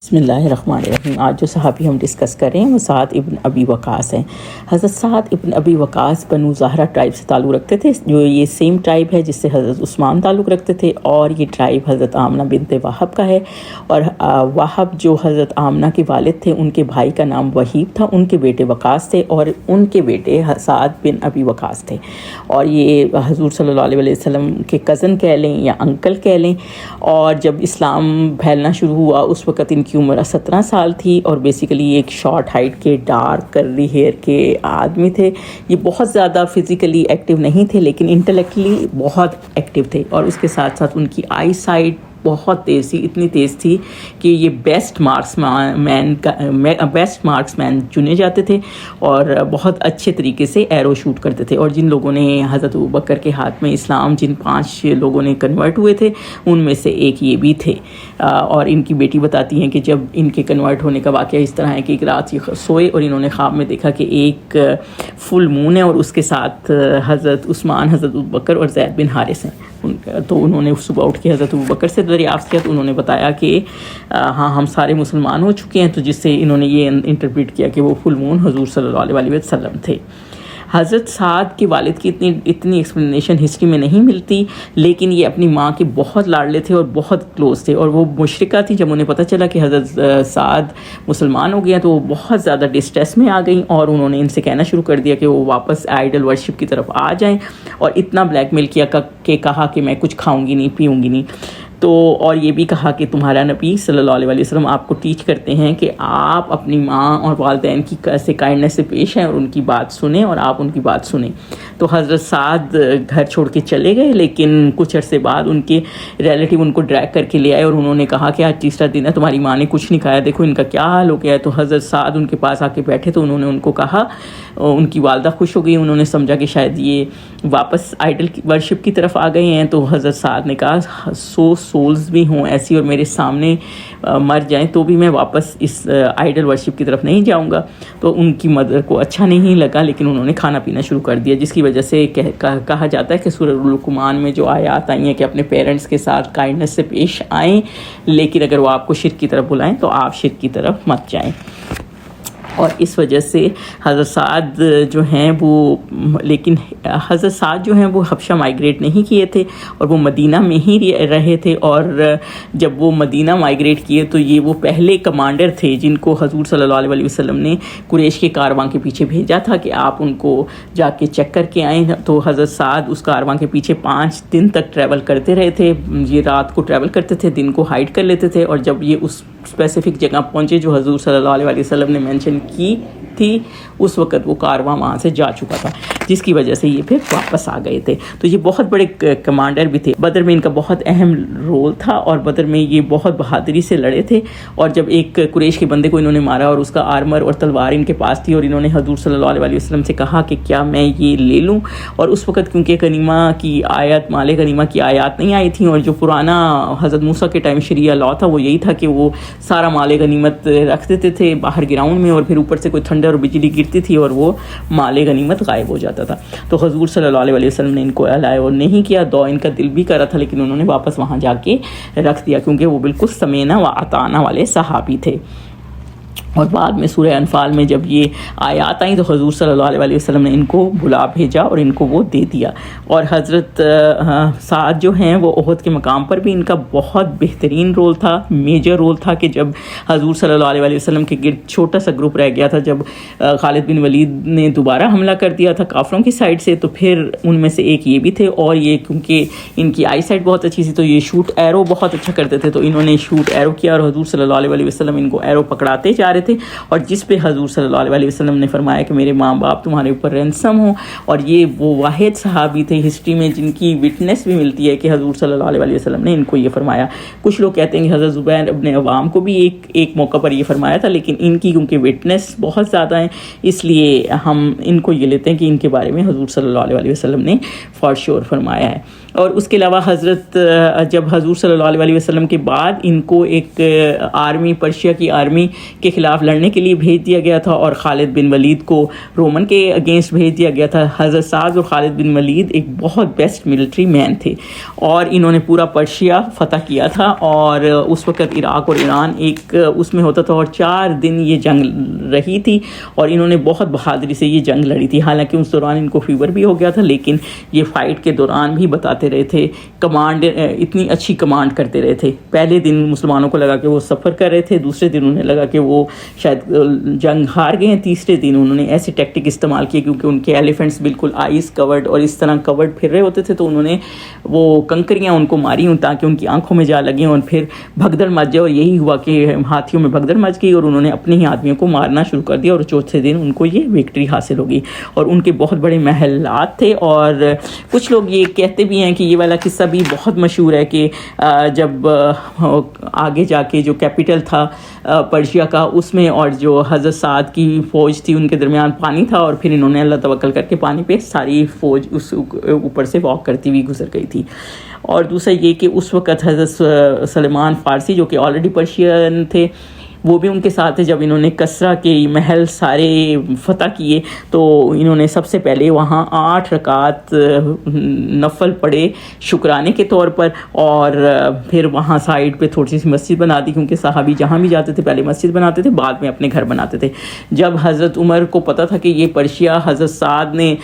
بسم اللہ الرحمن الرحیم۔ آج جو صحابی ہم ڈسکس کریں وہ سعد ابن ابی وقاص ہیں۔ حضرت سعد ابن ابی وقاص بنو زہرہ ٹرائب سے تعلق رکھتے تھے، جو یہ سیم ٹرائب ہے جس سے حضرت عثمان تعلق رکھتے تھے، اور یہ ٹرائب حضرت آمنہ بنت وہب کا ہے۔ اور وہب جو حضرت آمنہ کے والد تھے، ان کے بھائی کا نام وہیب تھا، ان کے بیٹے وقاص تھے، اور ان کے بیٹے سعد بن ابی وقاص تھے، اور یہ حضور صلی اللہ علیہ وسلم کے کزن کہہ لیں یا انکل کہہ لیں۔ اور جب اسلام پھیلنا شروع ہوا اس وقت ان کی عمر 17 سال تھی، اور بیسیکلی ایک شارٹ ہائٹ کے ڈارک کرلی ہیئر کے آدمی تھے۔ یہ بہت زیادہ فزیکلی ایکٹیو نہیں تھے، لیکن انٹلیکچولی بہت ایکٹیو تھے، اور اس کے ساتھ ساتھ ان کی آئی سائٹ بہت تیز تھی، اتنی تیز تھی کہ یہ بیسٹ مارکس مین چنے جاتے تھے، اور بہت اچھے طریقے سے ایرو شوٹ کرتے تھے۔ اور جن لوگوں نے حضرت ابوبکر کے ہاتھ میں اسلام، جن 5 لوگوں نے کنورٹ ہوئے تھے، ان میں سے ایک یہ بھی تھے۔ اور ان کی بیٹی بتاتی ہیں کہ جب ان کے کنورٹ ہونے کا واقعہ اس طرح ہے کہ ایک رات یہ سوئے اور انہوں نے خواب میں دیکھا کہ ایک فل مون ہے، اور اس کے ساتھ حضرت عثمان، حضرت ابوبکر اور زید بن حارث ہیں۔ تو انہوں نے صبح اٹھ کے حضرت ابوبکر سے دریافت کیا، تو انہوں نے بتایا کہ ہاں ہم سارے مسلمان ہو چکے ہیں، تو جس سے انہوں نے یہ انٹرپریٹ کیا کہ وہ فل مون حضور صلی اللہ علیہ وسلم تھے۔ حضرت سعد کے والد کی اتنی ایکسپلینیشن ہسٹری میں نہیں ملتی، لیکن یہ اپنی ماں کے بہت لاڈلے تھے اور بہت کلوز تھے، اور وہ مشرکہ تھی۔ جب انہیں پتہ چلا کہ حضرت سعد مسلمان ہو گیا تو وہ بہت زیادہ ڈسٹریس میں آ گئیں، اور انہوں نے ان سے کہنا شروع کر دیا کہ وہ واپس آئیڈل ورشپ کی طرف آ جائیں، اور اتنا بلیک میل کیا کہ کہا کہ میں کچھ کھاؤں گی نہیں، پیوں گی نہیں۔ تو اور یہ بھی کہا کہ تمہارا نبی صلی اللہ علیہ وسلم آپ کو ٹیچ کرتے ہیں کہ آپ اپنی ماں اور والدین کی سے کائنڈنس سے پیش ہیں، اور ان کی بات سنیں، اور آپ ان کی بات سنیں۔ تو حضرت سعد گھر چھوڑ کے چلے گئے، لیکن کچھ عرصے بعد ان کے ریلیٹیو ان کو ڈریگ کر کے لے آئے، اور انہوں نے کہا کہ آج تیسرا دن ہے، تمہاری ماں نے کچھ نہیں کھایا، دیکھو ان کا کیا حال ہو گیا ہے۔ تو حضرت سعد ان کے پاس آ کے بیٹھے، تو انہوں نے ان کو کہا، ان کی والدہ خوش ہو گئی، انہوں نے سمجھا کہ شاید یہ واپس آئیڈل ورشپ کی طرف آ گئے ہیں۔ تو حضرت سعد نے کہا 100 سولز بھی ہوں ایسی اور میرے سامنے مر جائیں تو بھی میں واپس اس آئیڈل ورشپ کی طرف نہیں جاؤں گا۔ تو ان کی مدر کو اچھا نہیں لگا، لیکن انہوں نے کھانا پینا شروع کر دیا، جس کی وجہ سے کہا جاتا ہے کہ سورہ لقمان میں جو آیات آئی ہیں کہ اپنے پیرنٹس کے ساتھ کائنڈنس سے پیش آئیں، لیکن اگر وہ آپ کو شرک کی طرف بلائیں تو آپ شرک کی طرف مت جائیں۔ اور اس وجہ سے حضرت سعد جو ہیں وہ حبشہ مائیگریٹ نہیں کیے تھے، اور وہ مدینہ میں ہی رہے تھے۔ اور جب وہ مدینہ مائیگریٹ کیے تو یہ وہ پہلے کمانڈر تھے جن کو حضور صلی اللہ علیہ وسلم نے قریش کے کارواں کے پیچھے بھیجا تھا کہ آپ ان کو جا کے چیک کر کے آئیں۔ تو حضرت سعد اس کارواں کے پیچھے 5 دن تک ٹریول کرتے رہے تھے۔ یہ رات کو ٹریول کرتے تھے، دن کو ہائیڈ کر لیتے تھے، اور جب یہ اس اسپیسیفک جگہ پہنچے جو حضور صلی اللہ علیہ وسلم نے مینشن کی تھی، اس وقت وہ کارواں وہاں سے جا چکا تھا، جس کی وجہ سے یہ پھر واپس آ گئے تھے۔ تو یہ بہت بڑے کمانڈر بھی تھے، بدر میں ان کا بہت اہم رول تھا، اور بدر میں یہ بہت بہادری سے لڑے تھے۔ اور جب ایک قریش کے بندے کو انہوں نے مارا، اور اس کا آرمر اور تلوار ان کے پاس تھی، اور انہوں نے حضور صلی اللہ علیہ وسلم سے کہا کہ کیا میں یہ لے لوں؟ اور اس وقت کیونکہ غنیمہ کی آیت، مال غنیمہ کی آیات نہیں آئی تھیں، اور جو پرانا حضرت موسیٰ کے ٹائم شریعہ لا تھا وہ یہی تھا کہ وہ سارا مال غنیمت رکھ دیتے تھے باہر گراؤنڈ میں، اور پھر اوپر سے کوئی تھنڈر اور بجلی گرتی تھی اور وہ مال غنیمت غائب ہو جاتا تھا۔ تو حضور صلی اللہ علیہ وسلم نے ان کو الاؤ اور نہیں کیا، ان کا دل بھی کر رہا تھا، لیکن انہوں نے واپس وہاں جا کے رکھ دیا، کیونکہ وہ بالکل سمینا و اطاعنا والے صحابی تھے۔ اور بعد میں سورہ انفال میں جب یہ آیات آئیں تو حضور صلی اللہ علیہ وسلم نے ان کو بلا بھیجا اور ان کو وہ دے دیا۔ اور حضرت سعد جو ہیں وہ احد کے مقام پر بھی ان کا بہت بہترین رول تھا، میجر رول تھا، کہ جب حضور صلی اللہ علیہ وسلم کے گرد چھوٹا سا گروپ رہ گیا تھا، جب خالد بن ولید نے دوبارہ حملہ کر دیا تھا کافروں کی سائڈ سے، تو پھر ان میں سے ایک یہ بھی تھے، اور یہ کیونکہ ان کی آئی سائٹ بہت اچھی تھی تو یہ شوٹ ایرو بہت اچھا کرتے تھے، تو انہوں نے شوٹ ایرو کیا، اور حضور صلی اللہ علیہ وسلم ان کو ایرو پکڑاتے جا رہے تھے، اور جس پہ حضور صلی اللہ علیہ وسلم نے فرمایا کہ میرے ماں باپ تمہارے اوپر رینسم ہوں۔ اور یہ وہ واحد صحابی تھے ہسٹری میں جن کی وٹنس بھی ملتی ہے کہ حضور صلی اللہ علیہ وسلم نے ان کو یہ فرمایا۔ کچھ لوگ کہتے ہیں کہ حضرت زبیر ابن عوام کو بھی ایک موقع پر یہ فرمایا تھا، لیکن ان کی کیونکہ وٹنس بہت زیادہ ہیں، اس لیے ہم ان کو یہ لیتے ہیں کہ ان کے بارے میں حضور صلی اللہ علیہ وسلم نے فار شور فرمایا ہے۔ اور اس کے علاوہ حضرت جب حضور صلی اللہ علیہ وسلم کے بعد ان کو ایک آرمی، پرشیا کی آرمی کے خلاف لڑنے کے لیے بھیج دیا گیا تھا، اور خالد بن ولید کو رومن کے اگینسٹ بھیج دیا گیا تھا۔ حضرت سعد اور خالد بن ولید ایک بہت بیسٹ ملٹری مین تھے، اور انہوں نے پورا پرشیا فتح کیا تھا، اور اس وقت عراق اور ایران ایک اس میں ہوتا تھا، اور 4 دن یہ جنگ رہی تھی، اور انہوں نے بہت بہادری سے یہ جنگ لڑی تھی۔ حالانکہ اس دوران ان کو فیور بھی ہو گیا تھا، لیکن یہ فائٹ کے دوران بھی بتاتے رہے تھے، کمانڈ اتنی اچھی کمانڈ کرتے رہے تھے۔ پہلے دن مسلمانوں کو لگا کہ وہ سفر کر رہے تھے، دوسرے دن انہیں لگا کہ وہ شاید جنگ ہار گئے ہیں، تیسرے دن انہوں نے ایسے ٹیکٹک استعمال کیے، کیونکہ ان کے ایلیفنٹس بالکل آئس کورڈ اور اس طرح کورڈ پھر رہے ہوتے تھے، تو انہوں نے وہ کنکریاں ان کو ماری ہوں تاکہ ان کی آنکھوں میں جا لگیں اور پھر بھگدڑ مچ جائے، اور یہی ہوا کہ ہاتھیوں میں بھگدڑ مچ گئی، اور انہوں نے اپنے ہی آدمیوں کو مارنا شروع کر دیا، اور چوتھے دن ان کو یہ وکٹری حاصل ہو گئی، اور ان کے بہت بڑے محلات تھے۔ اور کچھ لوگ یہ کہتے بھی ہیں کہ یہ والا قصہ بھی بہت مشہور ہے کہ جب آگے جا کے جو کیپٹل تھا پرشیا کا، اس میں اور جو حضرت سعد کی فوج تھی ان کے درمیان پانی تھا، اور پھر انہوں نے اللہ توکل کر کے پانی پہ ساری فوج اس اوپر سے واک کرتی ہوئی گزر گئی تھی۔ اور دوسرا یہ کہ اس وقت حضرت سلمان فارسی جو کہ آلریڈی پرشین تھے، وہ بھی ان کے ساتھ تھے۔ جب انہوں نے کسرا کے محل سارے فتح کیے تو انہوں نے سب سے پہلے وہاں 8 رکعت نفل پڑھے شکرانے کے طور پر، اور پھر وہاں سائڈ پہ تھوڑی سی مسجد بنا دی، کیونکہ صحابی جہاں بھی جاتے تھے پہلے مسجد بناتے تھے، بعد میں اپنے گھر بناتے تھے۔ جب حضرت عمر کو پتہ تھا کہ یہ پرشیا حضرت سعد نے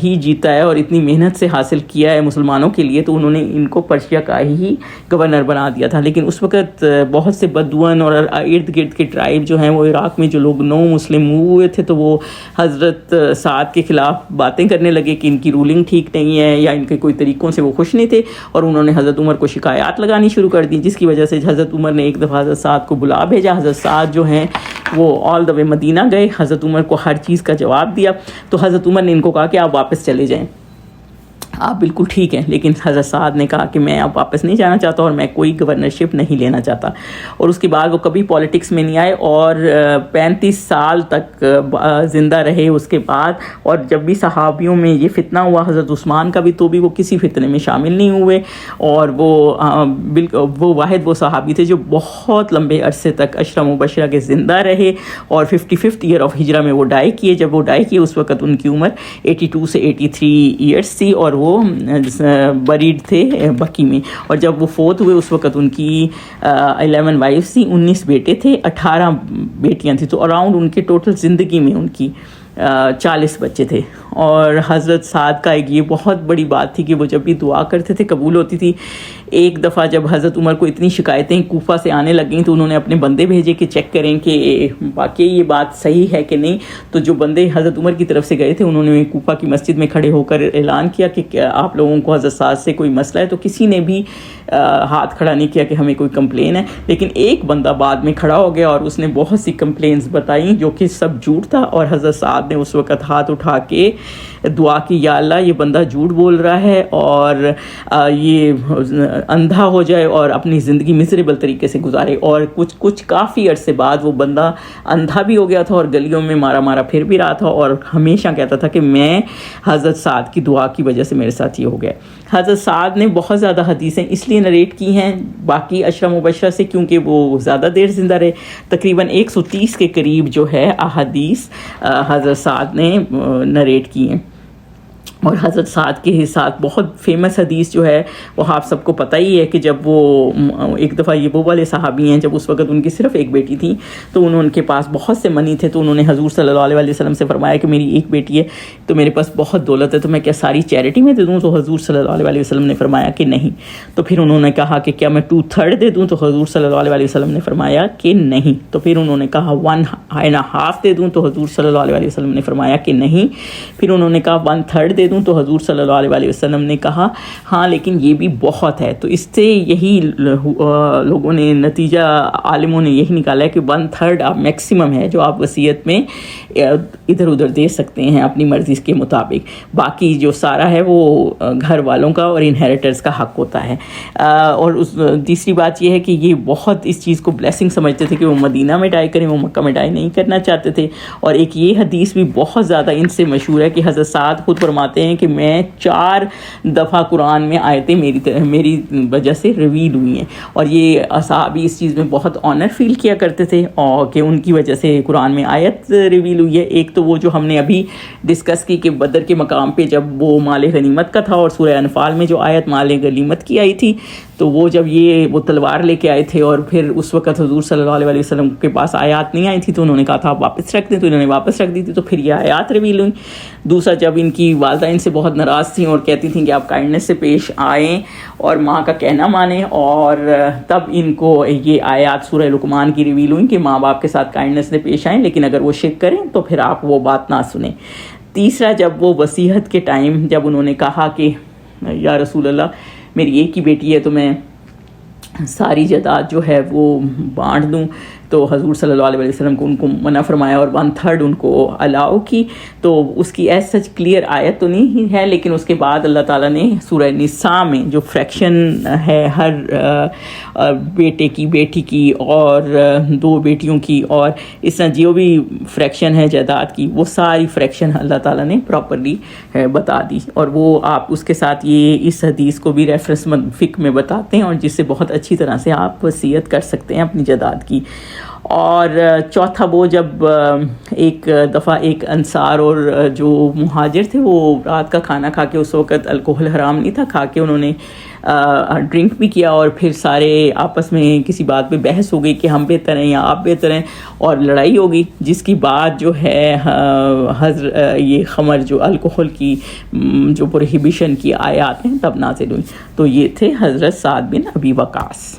ہی جیتا ہے اور اتنی محنت سے حاصل کیا ہے مسلمانوں کے لیے، تو انہوں نے ان کو پرشیا کا ہی گورنر بنا دیا تھا۔ لیکن اس وقت بہت سے بدوان اور ارد گرد کے ٹرائب جو ہیں، وہ عراق میں جو لوگ نو مسلم ہوئے تھے، تو وہ حضرت سعد کے خلاف باتیں کرنے لگے کہ ان کی رولنگ ٹھیک نہیں ہے، یا ان کے کوئی طریقوں سے وہ خوش نہیں تھے، اور انہوں نے حضرت عمر کو شکایات لگانی شروع کر دی، جس کی وجہ سے حضرت عمر نے ایک دفعہ حضرت سعد کو بلا بھیجا۔ حضرت سعد جو ہیں وہ آل دا وے مدینہ گئے، حضرت عمر کو ہر چیز کا جواب دیا، تو حضرت عمر نے ان کو کہا کہ آپ واپس چلے جائیں، آپ بالکل ٹھیک ہیں۔ لیکن حضرت سعد نے کہا کہ میں اب واپس نہیں جانا چاہتا، اور میں کوئی گورنرشپ نہیں لینا چاہتا، اور اس کے بعد وہ کبھی پالیٹکس میں نہیں آئے، اور 35 سال تک زندہ رہے اس کے بعد۔ اور جب بھی صحابیوں میں یہ فتنہ ہوا حضرت عثمان کا بھی، تو بھی وہ کسی فتنے میں شامل نہیں ہوئے، اور وہ واحد وہ صحابی تھے جو بہت لمبے عرصے تک عشرہ مبشرہ کے زندہ رہے، اور 55th ایئر آف ہجرہ میں وہ ڈائی کیے۔ جب وہ ڈائی کیے اس وقت ان کی عمر 82 سے 83 ایئرس تھی، اور وہ بریڈ تھے بکی میں، اور جب وہ فوت ہوئے اس وقت ان کی 11 وائفز تھیں، 19 بیٹے تھے، 18 بیٹیاں تھیں، تو اراؤنڈ ان کے ٹوٹل زندگی میں ان کی 40 بچے تھے۔ اور حضرت سعد کا ایک یہ بہت بڑی بات تھی کہ وہ جب بھی دعا کرتے تھے قبول ہوتی تھی۔ ایک دفعہ جب حضرت عمر کو اتنی شکایتیں کوفہ سے آنے لگیں تو انہوں نے اپنے بندے بھیجے کہ چیک کریں کہ واقعی یہ بات صحیح ہے کہ نہیں، تو جو بندے حضرت عمر کی طرف سے گئے تھے انہوں نے کوفہ کی مسجد میں کھڑے ہو کر اعلان کیا کہ آپ لوگوں کو حضرت سعد سے کوئی مسئلہ ہے، تو کسی نے بھی ہاتھ کھڑا نہیں کیا کہ ہمیں کوئی کمپلین ہے، لیکن ایک بندہ بعد میں کھڑا ہو گیا اور اس نے بہت سی کمپلینز بتائیں جو کہ سب جھوٹ تھا، اور حضرت سعد نے اس وقت ہاتھ اٹھا کے دعا کی، یا اللہ یہ بندہ جھوٹ بول رہا ہے اور یہ اندھا ہو جائے اور اپنی زندگی مزریبل طریقے سے گزارے۔ اور کچھ کافی عرصے بعد وہ بندہ اندھا بھی ہو گیا تھا اور گلیوں میں مارا پھر بھی رہا تھا، اور ہمیشہ کہتا تھا کہ میں حضرت سعد کی دعا کی وجہ سے میرے ساتھ یہ ہو گیا۔ حضرت سعد نے بہت زیادہ حدیثیں اس لیے نریٹ کی ہیں باقی عشرہ مبشرہ سے کیونکہ وہ زیادہ دیر زندہ رہے، تقریباً 130 کے قریب جو ہے احادیث حضرت سعد نے نریٹ کی ہیں۔ اور حضرت سعد کے ساتھ بہت فیمس حدیث جو ہے وہ آپ سب کو پتہ ہی ہے کہ جب وہ ایک دفعہ یہ وہ والے صحابی ہیں جب اس وقت ان کی صرف ایک بیٹی تھی، تو ان کے پاس بہت سے منی تھے، تو انہوں نے حضور صلی اللہ علیہ وسلم سے فرمایا کہ میری ایک بیٹی ہے تو میرے پاس بہت دولت ہے، تو میں کیا ساری چیریٹی میں دے دوں؟ تو حضور صلی اللہ علیہ وسلم نے فرمایا کہ نہیں۔ تو پھر انہوں نے کہا کہ کیا میں 2/3 دے دوں؟ تو حضور صلی اللہ علیہ وسلم نے فرمایا کہ نہیں۔ تو پھر انہوں نے کہا 1.5 دے دوں؟ تو حضور صلی اللہ علیہ وسلم نے فرمایا کہ نہیں۔ پھر انہوں نے کہا 1/3 دے دوں؟ تو حضور صلی اللہ علیہ وسلم نے کہا ہاں لیکن یہ بھی بہت ہے۔ تو اس سے یہی لوگوں نے نتیجہ عالموں نے یہی نکالا ہے کہ 1/3 آپ میکسیمم ہے جو آپ وصیت میں ادھر ادھر دے سکتے ہیں اپنی مرضی کے مطابق، باقی جو سارا ہے وہ گھر والوں کا اور انہیریٹرز کا حق ہوتا ہے۔ اور تیسری بات یہ ہے کہ یہ بہت اس چیز کو بلیسنگ سمجھتے تھے کہ وہ مدینہ میں ڈائی کریں، وہ مکہ میں ڈائی نہیں کرنا چاہتے تھے۔ اور ایک یہ حدیث بھی بہت زیادہ ان سے مشہور ہے کہ حضرت سعد خود فرماتے فرماتے ہیں کہ میں 4 دفعہ قرآن میں آیتیں میری وجہ سے ریویل ہوئی ہیں، اور یہ اصحابی اس چیز میں بہت آنر فیل کیا کرتے تھے اور کہ ان کی وجہ سے قرآن میں آیت ریویل ہوئی ہے۔ ایک تو وہ جو ہم نے ابھی ڈسکس کی کہ بدر کے مقام پہ جب وہ مال غنیمت کا تھا، اور سورہ انفال میں جو آیت مال غنیمت کی آئی تھی، تو وہ جب وہ تلوار لے کے آئے تھے اور پھر اس وقت حضور صلی اللہ علیہ وسلم کے پاس آیات نہیں آئی تھی، تو انہوں نے کہا تھا آپ واپس رکھ دیں، تو انہوں نے واپس رکھ دی تھی، تو پھر یہ آیات ریویل ہوئی۔ دوسرا، جب ان کی والدہ ان سے بہت ناراض تھیں اور کہتی تھیں کہ آپ کائنڈنس سے پیش آئیں اور ماں کا کہنا مانیں، اور تب ان کو یہ آیات سورہ لقمان کی ریویل ہوئی کہ ماں باپ کے ساتھ کائنڈنس سے پیش آئیں، لیکن اگر وہ شرک کریں تو پھر آپ وہ بات نہ سنیں۔ تیسرا، جب وہ وصیت کے ٹائم جب انہوں نے کہا کہ یا رسول اللہ میری ایک ہی بیٹی ہے تو میں ساری جائیداد جو ہے وہ بانٹ دوں، تو حضور صلی اللہ علیہ وسلم کو ان کو منع فرمایا اور 1/3 ان کو الاؤ کی۔ تو اس کی ایز سچ کلیئر آیت تو نہیں ہے، لیکن اس کے بعد اللہ تعالیٰ نے سورہ نساء میں جو فریکشن ہے ہر بیٹے کی، بیٹی کی، اور 2 بیٹیوں کی، اور اس طرح جو بھی فریکشن ہے جائیداد کی، وہ ساری فریکشن اللہ تعالیٰ نے پراپرلی بتا دی، اور وہ آپ اس کے ساتھ یہ اس حدیث کو بھی ریفرنس فقہ میں بتاتے ہیں، اور جس سے بہت اچھی طرح سے آپ وصیت کر سکتے ہیں اپنی جائیداد کی۔ اور چوتھا، وہ جب ایک دفعہ ایک انصار اور جو مہاجر تھے وہ رات کا کھانا کھا کے، اس وقت الکوہل حرام نہیں تھا، کھا کے انہوں نے ڈرنک بھی کیا، اور پھر سارے آپس میں کسی بات پہ بحث ہو گئی کہ ہم بہتر ہیں یا آپ بہتر ہیں، اور لڑائی ہو گئی، جس کی بات جو ہے یہ خمر جو الکوہل کی جو پروہیبیشن کی آیات ہیں تب نازل ہوئی۔ تو یہ تھے حضرت سعد بن ابی وقاص۔